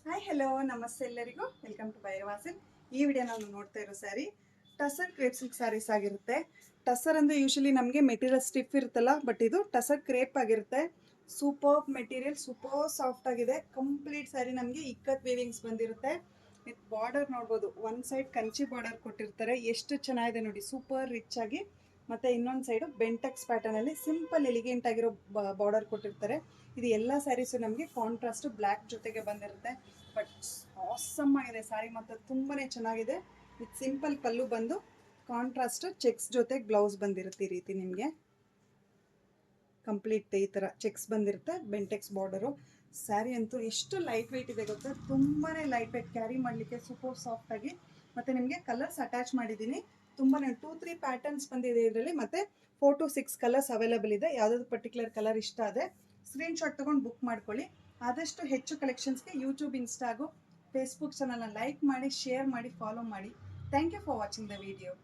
Hi hello ನಮಸ್ತೆ ಎಲ್ಲರಿಗೂ welcome to ಭೈರವಾಸಿನ್. ಈ ವಿಡಿಯೋ ನಾನು ನೋಡ್ತಾ ಇರೋ ಸ್ಯಾರಿ ಟಸರ್ ಕ್ರೇಪ್ ಸಿಲ್ಕ್ ಸ್ಯಾರೀಸ್ ಆಗಿರುತ್ತೆ. ಟಸರ್ ಅಂದರೆ ಯೂಶಲಿ ನಮಗೆ ಮೆಟೀರಿಯಲ್ ಸ್ಟಿಫ್ ಇರುತ್ತಲ್ಲ, ಬಟ್ ಇದು ಟಸರ್ ಕ್ರೇಪ್ ಆಗಿರುತ್ತೆ. ಸೂಪರ್ ಮೆಟೀರಿಯಲ್, ಸೂಪರ್ ಸಾಫ್ಟ್ ಆಗಿದೆ. ಕಂಪ್ಲೀಟ್ ಸ್ಯಾರಿ ನಮಗೆ ಇಕ್ಕತ್ ವೀವಿಂಗ್ಸ್ ಬಂದಿರುತ್ತೆ. ವಿತ್ ಬಾರ್ಡರ್ ನೋಡ್ಬೋದು, ಒಂದು ಸೈಡ್ ಕಂಚಿ ಬಾರ್ಡರ್ ಕೊಟ್ಟಿರ್ತಾರೆ. ಎಷ್ಟು ಚೆನ್ನಾಗಿದೆ ನೋಡಿ, ಸೂಪರ್ ರಿಚ್ ಆಗಿ. ಮತ್ತು ಇನ್ನೊಂದು ಸೈಡು ಬೆಂಟೆಕ್ಸ್ ಪ್ಯಾಟರ್ನಲ್ಲಿ ಸಿಂಪಲ್ ಎಲಿಗೆಂಟ್ ಆಗಿರೋ ಬಾರ್ಡರ್ ಕೊಟ್ಟಿರ್ತಾರೆ. ಇದು ಎಲ್ಲ ಸ್ಯಾರೀಸು ನಮಗೆ ಕಾಂಟ್ರಾಸ್ಟ್ ಬ್ಲ್ಯಾಕ್ ಜೊತೆಗೆ ಬಂದಿರುತ್ತೆ. ಬಟ್ ಆಸಮ್ ಆಗಿದೆ ಸ್ಯಾರಿ, ಮತ್ತು ತುಂಬಾ ಚೆನ್ನಾಗಿದೆ. ವಿತ್ ಸಿಂಪಲ್ ಪಲ್ಲು ಬಂದು ಕಾಂಟ್ರಾಸ್ಟ್ ಚೆಕ್ಸ್ ಜೊತೆ ಬ್ಲೌಸ್ ಬಂದಿರುತ್ತೆ. ಈ ರೀತಿ ನಿಮಗೆ ಕಂಪ್ಲೀಟ್ ಈ ಥರ ಚೆಕ್ಸ್ ಬಂದಿರುತ್ತೆ, ಬೆಂಟೆಕ್ಸ್ ಬಾರ್ಡರು. ಸ್ಯಾರಿ ಅಂತೂ ಎಷ್ಟು ಲೈಟ್ ವೆಯ್ಟ್ ಇದೆ ಗೊತ್ತಾ, ತುಂಬಾ ಲೈಟ್ ವೆಯ್ಟ್, ಕ್ಯಾರಿ ಮಾಡಲಿಕ್ಕೆ ಸೂಪರ್ ಸಾಫ್ಟಾಗಿ. ಮತ್ತು ನಿಮಗೆ ಕಲರ್ಸ್ ಅಟ್ಯಾಚ್ ಮಾಡಿದ್ದೀನಿ. ತುಂಬಾ 2-3 ಪ್ಯಾಟರ್ನ್ಸ್ ಬಂದಿದೆ ಇದರಲ್ಲಿ, ಮತ್ತು 4 to 6 ಕಲರ್ಸ್ ಅವೈಲೇಬಲ್ ಇದೆ. ಯಾವುದಾದ್ರು ಪರ್ಟಿಕ್ಯುಲರ್ ಕಲರ್ ಇಷ್ಟ ಆದರೆ ಸ್ಕ್ರೀನ್ಶಾಟ್ ತೊಗೊಂಡು ಬುಕ್ ಮಾಡ್ಕೊಳ್ಳಿ. ಆದಷ್ಟು ಹೆಚ್ಚು ಕಲೆಕ್ಷನ್ಸ್ಗೆ ಯೂಟ್ಯೂಬ್, ಇನ್ಸ್ಟಾಗು, ಫೇಸ್ಬುಕ್ ಚಾನಲ್ನ ಲೈಕ್ ಮಾಡಿ, ಶೇರ್ ಮಾಡಿ, ಫಾಲೋ ಮಾಡಿ. Thank you for watching the video.